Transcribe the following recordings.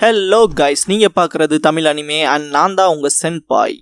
Hello guys, நீங்க பாக்குறது Tamil anime and நான் தான் உங்க சென்பாய்.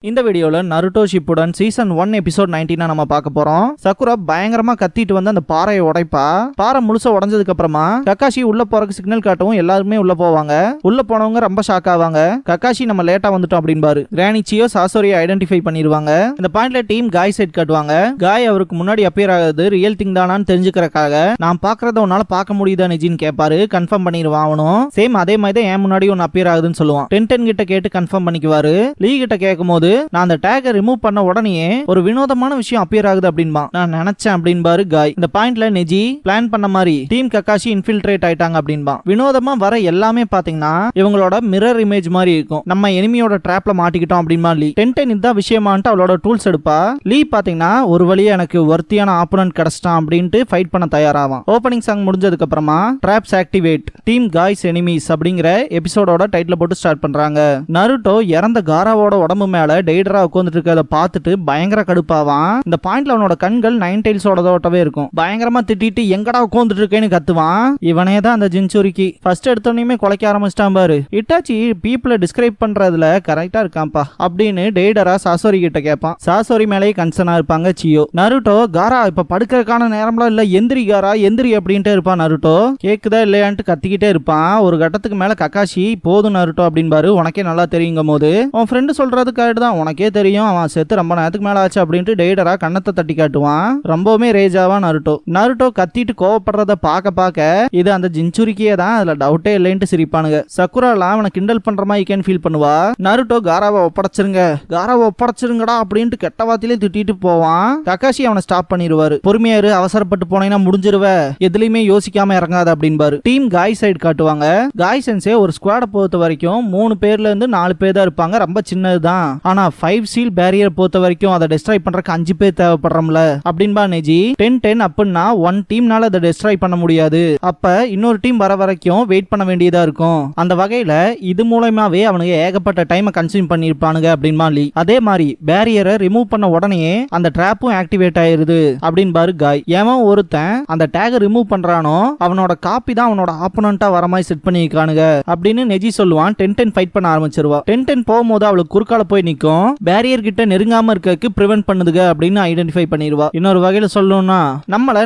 இந்த வீடியோல நருட்டோ ஷிப்புடன் சீசன் 1 எபிசோட் 19 நம்ம பார்க்க போறோம். சக்குரா பயங்கரமா கத்திட்டு வந்து அந்த பாறையை உடைப்பா. பாறை முழுசா உடைஞ்சதுக்கு அப்புறமா கக்காஷி உள்ள போறதுக்கு சிக்னல் காட்டவும் எல்லாருமே உள்ள போவாங்க. உள்ள போனவங்க ரொம்ப ஷாக் ஆவாங்க. கக்காஷி நம்ம லேட்டா வந்துட்டோம் அப்படின்பாரு. கிரானி சியோ சாசோரியை ஐடென்டிஃபை பண்ணிடுவாங்க. இந்த பாயிண்ட்ல டீம் காய் சைட் காட்டுவாங்க. காய் அவருக்கு முன்னாடி அப்பியர் ஆகுது ரியல் திங் தானான்னு தெரிஞ்சுக்கிறக்காக நான் பாக்குறத உன்னால பார்க்க முடியுதா நிஜின்னு கேட்பாரு. கன்ஃபார்ம் பண்ணிடுவான் அவனும். சேம் அதே மாதிரி தான் என் முன்னாடி ஒன்னு அப்பியர் ஆகுதுன்னு சொல்லுவான். டென் கிட்ட கேட்டு கன்ஃபார்ம் பண்ணிக்குவாரு. லீ கிட்ட கேட்கும் போது நான் அந்த டேகை ரிமூவ் பண்ண உடனே ஒரு வினோதமான விஷயம் அப்பியர் ஆகுது அப்படின்பா. நான் நினைச்சேன் அப்படின்பாரு காய். இந்த பாயிண்ட்ல நெஜி பிளான் பண்ண மாதிரி டீம் கக்காஷி இன்ஃபில்ட்ரேட் ஆயிட்டாங்க அப்படின்பா. வினோதமா வர எல்லாமே பாத்தீங்கன்னா இவங்களோட மிரர் இமேஜ் மாதிரி இருக்கும். நம்ம எனிமியோட ட்ராப்ல மாட்டிக்கிட்டோம் அப்படின்பா லீ. டென் இதான் விஷயமான்ட்டு அவளோட டூல்ஸ் எடுப்பா. லீ பாத்தீங்கன்னா ஒரு வழியா எனக்கு வர்த்தியான ஆப்போனன்ட் கிடைச்சிட்டான் அப்படின்ட்டு ஃபைட் பண்ண தயாராவான். ஓப்பனிங் சாங் முடிஞ்சதுக்கு அப்புறமா drops activate team guys enemies அப்படிங்கிற எபிசோடோட டைட்டில் போட்டு ஸ்டார்ட் பண்றாங்க. நருட்டோ இறந்த காராவோட உடம்பு மேல டெய்டரா உட்கார்ந்துட்டு இருக்கத பார்த்துட்டு பயங்கர கடுப்பாவான். இந்த பாயிண்ட்ல அவனோட கண்கள் 9 டைல்ஸோடவே இருக்கும். பயங்கரமா திட்டிட்டு எங்கடா உட்கார்ந்துட்டு இருக்கேன்னு கத்துவான். இவனே தான் அந்த ஜின்சுரிக்கி. ஃபர்ஸ்ட் எடுத்தோன்னே குலைக்க ஆரம்பிச்சிட்டான் பாரு. இட்டாச்சி பீப்புளை டிஸ்கிரைப் பண்றதுல கரெக்டா இருக்கான்ப்பா அப்படின்னு டெய்டரா சாசோரி கிட்ட கேட்பான். சாசோரி மேலேயே கன்சர்னா இருப்பாங்க சியோ. நருட்டோ காரா இப்ப படுக்கிறதுக்கான நேரம்லாம் இல்ல, எந்திரி காரா எந்திரி அப்படின்ட்டு இருப்பான். நருட்டோ கேக்குதா இல்லையான்ட்டு கத்திக்கிட்டே இருப்பான். ஒரு கட்டத்துக்கு மேல கக்காஷி போதும் நருட்டோ அப்படின்பாரு. உனக்கே நல்லா தெரியுங்கும் போது உன் ஃப்ரெண்டு சொல்றதுக்காக தான் உனக்கே தெரியும் அவன் செத்து ரொம்ப நேரத்துக்கு மேல ஆச்சு அப்படின்ட்டு டெய்டரா கண்ணத்தை தட்டி காட்டுவான். ரொம்பவுமே ரேஜாவா நருட்டோ கத்திட்டு கோவப்படுறத பாக்க இது அந்த ஜின்சுரிக்கியே தான், அதுல டவுட்டே இல்லைன்ட்டு சிரிப்பானுங்க. சக்குராலாம் அவனை கிண்டல் பண்ற மாதிரி கேன் ஃபீல் பண்ணுவா. நருட்டோ காராவை ஒப்படைச்சிருங்கடா அப்படின்ட்டு கெட்ட வார்த்தையிலே திட்டிட்டு போவான். கக்காஷி அவனை ஸ்டாப் பண்ணிடுவாரு. பொறுமையாரு, அவசரப்பட்டு போனேன்னா முடிஞ்சிருவ, எதுலையுமே யோசிக்காம இறங்காத அப்படின்பாரு. டீம் காய் சைடு காட்டுவாங்க. காய் சென்சே ஒரு ஸ்குவாடை பொறுத்த வரைக்கும் 3 பேர்ல இருந்து 4 பேர் தான் இருப்பாங்க. ரொம்ப சின்னதுதான். ஆனா 5 சீல் பேரியர் பொறுத்த வரைக்கும் அதை டெஸ்ட்ராய் பண்றதுக்கு 5 பேர் தேவைப்படுறோம்ல அப்படின்பா நெஜி. 10 அப்படின்னா 1 டீம்னால அதை டெஸ்ட்ராய் பண்ண முடியாது. அப்ப இன்னொரு டீம் வர வரைக்கும் வெயிட் பண்ண வேண்டியதா இருக்கும். அந்த வகையில இது மூலமாவே அவனுக்கு ஏகப்பட்ட டைமை கன்சியூம் பண்ணிருப்பானுங்க அப்படின்பா லீ. அதே மாதிரி பேரியரை ரிமூவ் பண்ண உடனே அந்த ட்ராப்பும் ஆக்டிவேட் ஆயிருது அப்படின்பாரு காய். எவன் ஒருத்தன் அந்த டேகை ரிமூவ் பண்றானோ அவனோட காப்பி தான் அவனோட ஆப்போனண்டா வர மாதிரி செட் பண்ணிருக்கானுங்க அப்படின்னு நெஜி சொல்லுவான். 10 ஃபைட் பண்ண ஆரம்பிச்சிருவா. 10 போகும்போது அவளுக்கு குறுக்கால போய் நிக்கும். பேரியர் கிட்ட நெருங்காம இருக்கக்கு பிரிவென்ட் பண்ணுதுங்க அப்படின்னு ஐடென்டிஃபை பண்ணிடுவா. இன்னொரு வகையில சொல்லணும்னா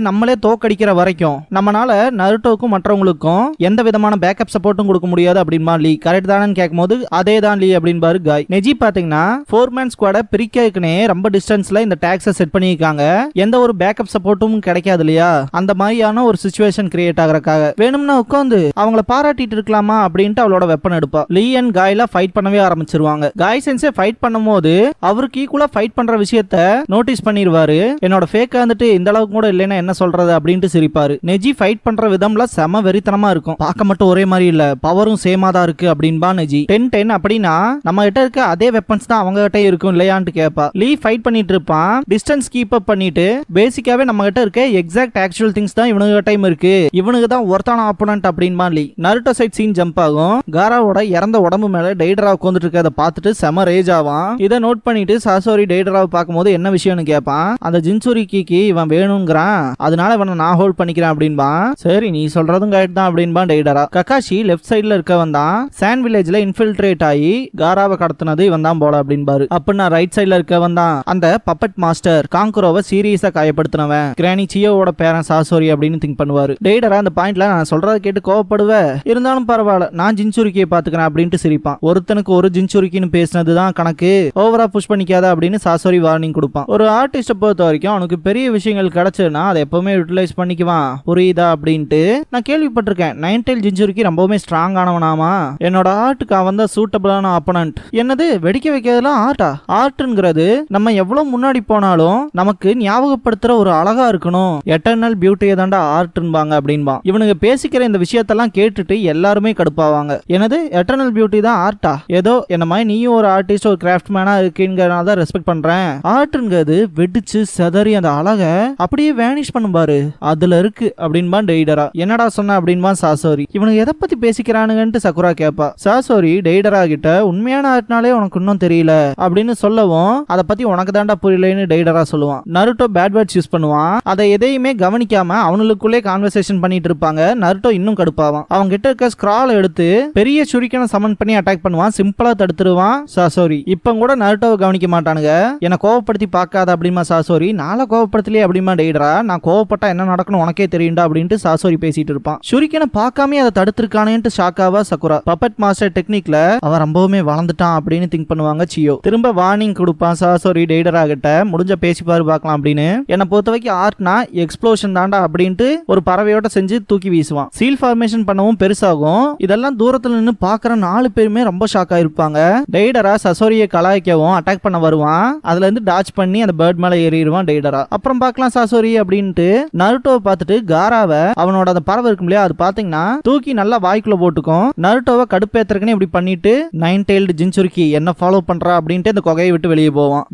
நம்மளே தோக்கடிக்கிற வரைக்கும் நம்மளால நருட்டோக்கும் மற்றவங்களுக்கும் எந்த விதமான பேக்கப் சப்போர்ட்டும் கொடுக்க முடியாது அப்படின்பா லீ. கரெக்ட் தானு கேட்கும்போது அதே தான் லீ அப்படின்பாரு காய். நெஜி பாத்தீங்கன்னா 4 மேன் ஸ்குவாட பிரிக்கனே ரொம்ப டிஸ்டன்ஸ்ல இந்த டாக்ஸை செட் பண்ணிருக்காங்க. எந்த ஒரு பேக்கப் சப்போர்ட்டும் கிடைக்காது இல்லையா? அந்த மாதிரியான ஒரு சிச்சுவேஷன் கிரியேட் ஆகறக்காக வேணும்னா உட்காந்து அவங்கள பாராட்டிட்டு இருக்கலாமா அப்படின்ட்டு அவளோட வெப்பன் எடுப்பா. லீ அண்ட் காய்ல ஃபைட் பண்ணவே ஆரம்பிச்சிருவாங்க. காய் சென்ஸே ஃபைட் பண்ணும்போது அவருக்கு ஈக்குவலா ஃபைட் பண்ற விஷயத்த நோட்டீஸ் பண்ணிடுவாரு. என்னோட ஃபேக் வந்துட்டு இந்த அளவுக்கு கூட இல்லைன்னா என்ன சொல்றது அப்படின்ட்டு சிரிப்பாரு. நெஜி ஃபைட் பண்ற விதம்ல செம வெறித்தனமா இருக்கும். பார்க்க மட்டும் ஒரே மாதிரி இல்ல, பவரும் சேமா தான் இருக்கு அப்படின்பா நெஜி. 10 அப்படின்னா நம்ம கிட்ட இருக்க அதே வெப்பன்ஸ் தான் அவங்க கிட்ட இருக்கும் இல்லையான்ட்டு கேட்பா. லீ ஃபைட் பண்ணிட்டு இருப்பான். டிஸ்டன்ஸ் கீப் அப் பண்ணிட்டு பேசிக்காவே நம்ம கிட்ட இருக்க எக்ஸாக்ட் ஆக்சுவல் திங்ஸ் தான் இவனுக்கு டைம் இருக்கு, இவனுக்கு தான் ஒருத்தான ஆப்போனன்ட் அப்படின்பா லீ. நருட்டோ சைட் சீன் ஜம்ப் ஆகும். காராவோட இறந்த உடம்பு மேல டெய்டரா உட்கார்ந்துட்டு இருக்கத பார்த்துட்டு செம ரேஜ் ஆவான். இதை நோட் பண்ணிட்டு சாசோரி டெய்டராவை பார்க்கும்போது என்ன விஷயம்னு கேட்பான். அந்த ஜின்சுரிக்கிக்கு இவன் வேணுங்கிறான், அதனால இவனை நான் ஹோல்ட் பண்ணிக்கிறேன் அப்படின்பா. சரி நீ சொல்றதும் கரெக்ட் தான் அப்படின்பா டெய்டரா. கக்காஷி லெஃப்ட் சைடுல இருக்கவன் தான் சாண்ட் வில்லேஜ்ல இன்ஃபில்ட்ரேட் ஆகி காராவை கடத்தினது இவன் தான் போல அப்படின்பாரு. அப்படின்னா ரைட் சைடுல இருக்கவன் தான் அந்த பப்பட் மாஸ்டர் காங்குரோவை சீரியஸா காயப்படுத்தினவன், கிரானி சியோவோட பேரன் சாசோரி அப்படின்னு திங்க் பண்ணுவாரு. டெய்டரா அந்த பாயிண்ட்ல நான் சொல்றதை கேட்டு கோவப்படுவ, இருந்தாலும் பரவாயில்ல நான் ஜின்சுரிக்கியை பாத்துக்கிறேன் அப்படின்ட்டு சிரிப்பான். ஒருத்தனுக்கு ஒரு ஜின்சுரிக்கின்னு பேசினதுதான் கணக்கு, ஓவரா புஷ் பண்ணிக்காத அப்படின்னு சாசோரி வார்னிங் கொடுப்பான். ஒரு ஆர்டிஸ்ட பொறுத்த வரைக்கும் அவனுக்கு பெரிய விஷயங்கள் கிடைச்சதுன்னா அதை எப்பவுமே யூட்டிலைஸ் பண்ணிக்குவான், புரியுதா அப்படின்ட்டு. நான் கேள்விப்பட்டிருக்கேன் 9 டைல் ஜின்சுரிக்கி ரொம்பவுமே ஸ்ட்ராங் ஆனவனாமா, என்னோட ஆர்ட்டுக்கு அவன் தான் சூட்டபிளான ஆப்போனன்ட். என்னது வெடிக்க வைக்கிறதுலாம் ஆர்ட்டா? ஆர்ட்ங்கிறது நம்ம எவ்வளவு முன்னாடி போனாலும் நமக்கு ஞாபகப்படுத்துற ஒரு அழகா இருக்கணும், எட்டர்னல் பியூட்டியை தாண்டா ஆர்ட்ன்பாங்க அப்படின்பா. இவனுக்கு பேசிக்கிற இந்த விஷயத்தெல்லாம் கேட்டுட்டு எல்லாருமே கடுப்பாவாங்க. என்னது எட்டர்னல் பியூட்டி தான் ஆர்ட்டா? ஏதோ என்ன மாதிரி நீயும் ஒரு ஆர்டிஸ்ட் ஒரு கிராஃப்ட்மேனா இருக்குங்கிறனால தான் ரெஸ்பெக்ட் பண்றேன். ஆர்ட்ங்கிறது வெடிச்சு செதறி அந்த அழக அப்படியே வேனிஷ் பண்ணும் பாரு, அதுல இருக்கு அப்படின்பா டெய்டரா. என்னடா சொன்ன அப்படின்பா சாசோரி. இவனுக்கு எதை பத்தி பேசிக்கிறானுங்கன்ட்டு சக்குரா கேப்பா. சாசோரி டெய்டரா கிட்ட உண்மையான ஆர்ட்னாலே உனக்கு இன்னும் தெரியல அப்படின்னு சொல்லவும் அதை பத்தி உனக்கு தாண்டா புரியலன்னு டெய்டரா சொல்லுவான். நருட்டோ பேட் வேர்ட்ஸ் யூஸ் பண்ணுவான். அதை எதையுமே கவனிக்காம அவனுக்குள்ளே கான்வர்சேஷன் பண்ணிட்டு இருப்பாங்க. நருட்டோ இன்னும் கடுப்பாவான். அவங்க கிட்ட இருக்க ஸ்க்ரால் எடுத்து பெரிய சுரிக்கனை சமன் பண்ணி அட்டாக் பண்ணுவான். சிம்பிளா தடுத்துருவான் சாசோரி. இப்ப கூட நருட்டோவை கவனிக்க மாட்டானுங்க. என்ன கோவப்படுத்தி பார்க்காத அப்படிமா சாசோரி. நாளை கோவப்படுத்தலையே அப்படிமா டெய்டரா. நான் கோவப்பட்டா என்ன நடக்கணும் உனக்கே தெரியும்டா அப்படின்ட்டு சாசோரி பேசிட்டு இருப்பான். சுரிக்கனை பார்க்காம அதை தடுத்திருக்கானேன்ட்டு ஷாக்காவா சக்குரா. பப்பட் மாஸ்டர் டெக்னிக்ல அவன் ரொம்பவுமே வளர்ந்துட்டான் அப்படின்னு திங்க் பண்ணுவாங்க சியோ. திரும்ப வார்னிங் கொடுப்பான் சாசோரி டெய்டரா கிட்ட. முடிஞ்ச பேசி பாரு பார்க்கலாம் அப்படின்னு. என்னை பொறுத்த வரைக்கும் ஆர்ட்னா எக்ஸ்ப்ளோஷன் தாண்டா அப்படின்ட்டு ஒரு பறவையோட செஞ்சு தூக்கி வீசுவான். சீல் ஃபார்மேஷன் பண்ணவும் பெருசாகும். இதெல்லாம் தூரத்துல நின்று பாக்குற 4 பேருமே ரொம்ப ஷாக் ஆயிருப்பாங்க. டெய்டரா சசோரியை கலாய்க்கவும் அட்டாக் பண்ண வருவான். அதுல இருந்து டாச் பண்ணி அந்த பேர்ட் மேல ஏறிடுவான் டெய்டரா. அப்புறம் பார்க்கலாம் சாசோரி அப்படின்ட்டு நருட்டோவை பார்த்துட்டு காராவை அவனோட அந்த பறவை இருக்கும் இல்லையா, அது பாத்தீங்கன்னா தூக்கி நல்லா வாய்க்குள்ள போட்டுக்கும். நருட்டோவை கடுப்பேத்துறதுக்குன்னு இப்படி பண்ணிட்டு 9 டெய்ல்டு ஜின்சுருக்கி என்ன ஃபாலோ பண்றா அப்படின்ட்டு அந்த கொகையை விட்டு வெளியே போவான்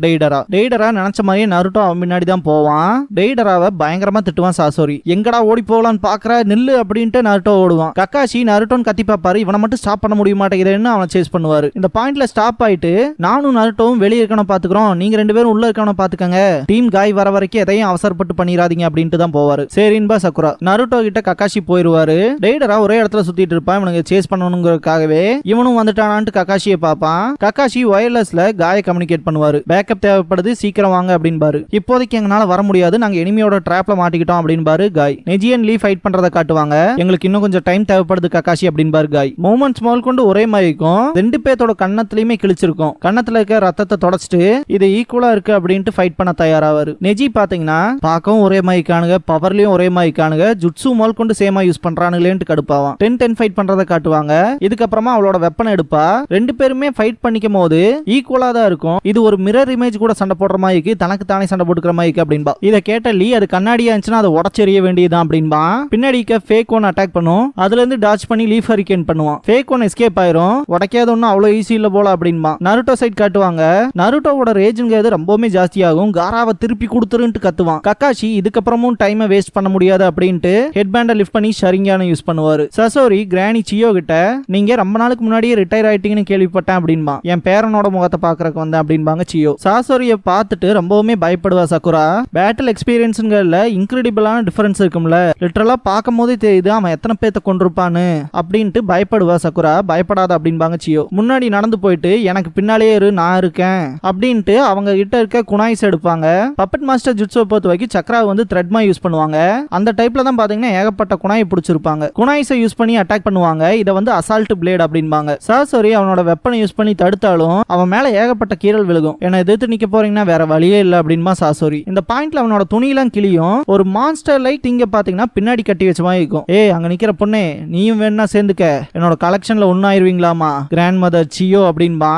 டெய்டரா நினைச்ச மாதிரியே நருட்டோ அவன் முன்னாடி தான் போவான். டெய்டராவை பயங்கரமா திட்டுவான் சாசோரி. எங்கடா ஓடி போகலான்னு பாக்குற, நில்லு அப்படின்ட்டு நருட்டோ ஓடுவான். கக்காஷி நருட்டோன்னு கத்தி பாப்பாரு. இவனை மட்டும் ஸ்டாப் பண்ண முடிய மாட்டேங்குதுன்னு அவனை சேஸ் பண்ணுவாரு. இந்த பாயிண்ட்ல ஸ்டாப் ஆயிட்டு நானும் நருட்டோவும் வெளியே இருக்கணும் பாத்துக்கிறோம், நீங்க 2 பேரும் உள்ள இருக்கணும் பாத்துக்கங்க, டீம் காய் வர வரைக்கும் எதையும் அவசரப்பட்டு பண்ணிடாதீங்க அப்படின்ட்டு தான் போவாரு. சரின்பா சக்குரா. நருட்டோ கிட்ட கக்காஷி போயிருவாரு. டெய்டரா ஒரே இடத்துல சுத்திட்டு இருப்பான். இவனுக்கு சேஸ் பண்ணணுங்கிறதுக்காகவே இவனும் வந்துட்டானான்ட்டு கக்காஷியை பாப்பான். கக்காஷி வயர்லெஸ்ல காய கம்யூனிகேட் பண்ணுவாரு. பேக்கப் தேவைப்படுது, சீக்கிரம் வாங்க அப்படின்பாரு. இப்போதைக்கு எங்களால வர முடியாது, நாங்க எனிமியோட ட்ராப்ல மாட்டிக்கிட்டோம் அப்படின்பாரு காய். நெஜியன் லீ ஃபைட் பண்றத காட்டுவாங்க. எங்களுக்கு இன்னும் கொஞ்சம் டைம் தேவைப்படுது கக்காஷி அப்படின்பாரு காய். மூமெண்ட்ஸ் மோல் கொண்டு ஒரே மாதிரி இருக்கும். 2 பேத்தோட கண்ணத்திலயுமே கிழிச்சிருக்கும். கண்ணத்துல இருக்க ரத்தத்தை தொடச்சிட்டு இது ஈக்குவலா இருக்கு அப்படின்ட்டு ஃபைட் பண்ண தயாராவாரு. நெஜி பாத்தீங்கன்னா பார்க்கவும் ஒரே மாதிரி காணுங்க, பவர்லயும் ஒரே மாதிரி காணுங்க, ஜுட்சு மோல் கொண்டு சேமா யூஸ் பண்றானுங்களேன்ட்டு கடுப்பாவான். 10-10 ஃபைட் பண்றத காட்டுவாங்க. இதுக்கப்புறமா அவளோட வெப்பனை எடுப்பா. 2 பேருமே ஃபைட் பண்ணிக்கும் போது ஈக்குவலா தான் இருக்கும். இது ஒரு மிரர் இமேஜ் கூட சண்டை போடுற மாதிரி இருக்கு, தனக்கு தானே சண்டை போட்டுக்கிற மாதிரி இருக்கு அப்படின்பா. இதை கேட்ட லீ அது கண்ணாடியா இருந்துச்சுன்னா அதை உடச்செறிய வேண்டியதுதான் அப்படின்பா. பின்னாடி ஃபேக் ஒன் அட்டாக் பண்ணும். அதுல இருந்து டாச் பண்ணி லீஃப் ஹரிகேன் பண்ணுவான். ஃபேக் ஒன் எஸ்கேப் ஆயிரும். உடைக்காத ஒன்னும் அவ்வளவு ஈஸி இல்ல போல அப்படின்பா. நருட்டோ சைட் காட்டுவாங்க. நருட்டோவோட ரேஜ்ங்கிறது ரொம்பவுமே ஜாஸ்தியாகும். காராவை திருப்பி கொடுத்துருன்ட்டு கத்துவான். கக்காஷி இதுக்கப்புறமும் டைமை வேஸ்ட் பண்ண முடியாது அப்படின்ட்டு ஹெட் பேண்டை லிஃப்ட் பண்ணி ஷரிங்கான யூஸ் பண்ணுவாரு. சசோரி கிரானி சியோ கிட்ட நீங்க ரொம்ப நாளுக்கு முன்னாடியே ரிட்டையர் ஆயிட்டீங்கன்னு கேள்விப்பட்டேன் அப்படின்பா. என் பேரனோட முகத்தை பாக்குறதுக்கு வந்தேன் அப்படின்பாங்க சியோ. சாசோரிய பார்த்துட்டு ரொம்பவுமே பயப்படுவா சக்குரா. பேட்டில் எக்ஸ்பீரியன்ஸ்ங்கள்ல இன்கிரெடிபிளான டிஃபரன்ஸ் இருக்கும்ல, லிட்டரலா பார்க்கும் போதே தெரியுது அவன் எத்தனை பேத்த கொண்டிருப்பான்னு அப்படின்ட்டு பயப்படுவா சக்குரா. பயப்படாத அப்படின்பாங்க சியோ. முன்னாடி நடந்து போயிட்டு எனக்கு பின்னாலே இரு, நான் இருக்கேன் அப்படின்ட்டு அவங்க கிட்ட இருக்க குனாய்ஸ் எடுப்பாங்க. பப்பட் மாஸ்டர் ஜுட்ஸோ பொறுத்த வரைக்கும் சக்ரா வந்து த்ரெட்மா யூஸ் பண்ணுவாங்க. அந்த டைப்ல தான் பாத்தீங்கன்னா ஏகப்பட்ட குனாய் பிடிச்சிருப்பாங்க. குனாய்ஸை யூஸ் பண்ணி அட்டாக் பண்ணுவாங்க. இதை வந்து அசால்ட் பிளேட் அப்படின்பாங்க. சாசோரி அவனோட வெப்பனை யூஸ் பண்ணி தடுத்தாலும் அவன் மேல ஏகப்பட்ட கீரல் விழுகும். என்ன எதிர்த்து நிக்க போறீங்கன்னா வேற வழியே இல்ல அப்படின்பா சாசோரி. இந்த பாயிண்ட்ல அவனோட துணியெல்லாம் கிளியும். ஒரு மான்ஸ்டர் லைட் இங்க பாத்தீங்கன்னா பின்னாடி கட்டி வச்ச மாதிரி இருக்கும். அங்க நிக்கிற பொண்ணே நீயும் வேணா சேர்ந்துக்க, என்னோட கலெக்ஷன்ல ஒன்னாயிருவீங்களாமா கிராண்ட் மதர் சியோ அப்படின்பா.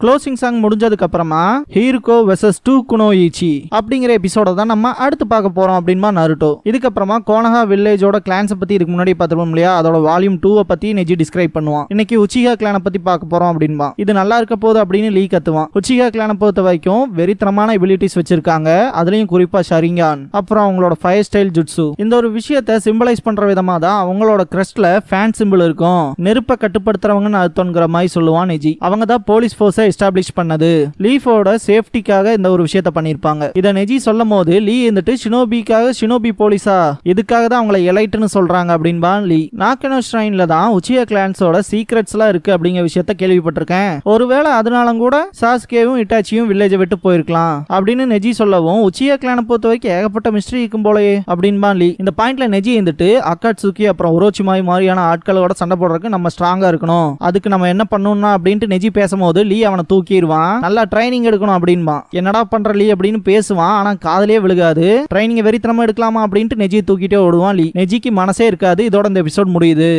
க்ளோசிங் சாங் முடிஞ்சதுக்கு அப்புறமா ஹீருகோ வெர்சஸ் 2 குனோயிச்சி அப்படிங்கிற எபிசோட தான் நம்ம அடுத்து பார்க்க போறோம் அப்படின்பா நருட்டோ. இதுக்கப்புறமா கோனஹா வில்லேஜோட கிளான்ஸை பத்தி இதுக்கு முன்னாடி பார்த்துருப்போம் இல்லையா, அதோட வால்யூம் 2 பத்தி நெஜி டிஸ்கிரைப் பண்ணுவான். இன்னைக்கு உச்சிகா கிளானை பத்தி பார்க்க போறோம் அப்படின்பா. இது நல்லா இருக்க போது அப்படின்னு லீ கத்துவான். உச்சிகா கிளானை பொறுத்த வரைக்கும் வெறித்தனமான எபிலிட்டிஸ் வச்சிருக்காங்க. அதுலயும் குறிப்பா ஷரிங்கான், அப்புறம் அவங்களோட ஃபயர் ஸ்டைல் ஜுட்சு. இந்த ஒரு விஷயத்தை சிம்பிளைஸ் பண்ற விதமா தான் அவங்களோட கிரஸ்ட்ல ஃபேன் சிம்பிள் இருக்கும். நெருப்பை கட்டுப்படுத்துறவங்கன்னு அர்த்தம்ங்கிற மாதிரி சொல்லுவான் நெஜி. அவங்க தான் போலீஸ் ஃபோர்ஸை எஸ்டாப்ளிஷ் பண்ணது. லீஃபோட சேஃப்டிக்காக இந்த ஒரு விஷயத்த பண்ணிருப்பாங்க. இத நெஜி சொல்லும் போது லீ இருந்துட்டு ஷினோபிக்காக ஷினோபி போலீஸா இதுக்காக தான் அவங்கள எலைட்னு சொல்றாங்க அப்படின்பா லீ. நாக்கனோ ஷ்ரைன்ல தான் உச்சியா கிளான்ஸோட சீக்ரெட்ஸ்லாம் இருக்கு அப்படிங்கிற விஷயத்த கேள்விப்பட்டிருக்கேன். ஒருவேளை அதனால கூட சாஸ்கேவும் இட்டாச்சியும் வில்லேஜை விட்டு போயிருக்கலாம் அப்படின்னு நெஜி சொல்லவும் உச்சியா கிளானை பொறுத்த வரைக்கும் ஏகப்பட்ட மிஸ்டரி இருக்கும் போலயே அப்படின்பா லீ. இந்த பாயிண்ட்ல நெஜி இருந்துட்டு அக்காட்சுகி அப்புறம் உரோச்சிமாய் மாதிரியான ஆட்களோட சண்டை போடுறதுக்கு நம்ம ஸ்ட்ராங்கா இருக்கணும், அதுக்கு நம்ம என்ன பண்ணணும்னா அப்படின்ட்டு நெஜி பேசும்போது லீ அவனை தூக்கிடுவான். நல்லா ட்ரைனிங் எடுக்கணும் அப்படின்பா. என்னடா பண்ற லீ அப்படின்னு பேசுவான். ஆனா காதலே விழுகாது. ட்ரைனிங் வெறித்தனமா எடுக்கலாமா அப்படின்ட்டு நெஜியை தூக்கிட்டே ஓடுவான் லீ. நெஜிக்கு மனசே இருக்காது. இதோட இந்த எபிசோட் முடியுது.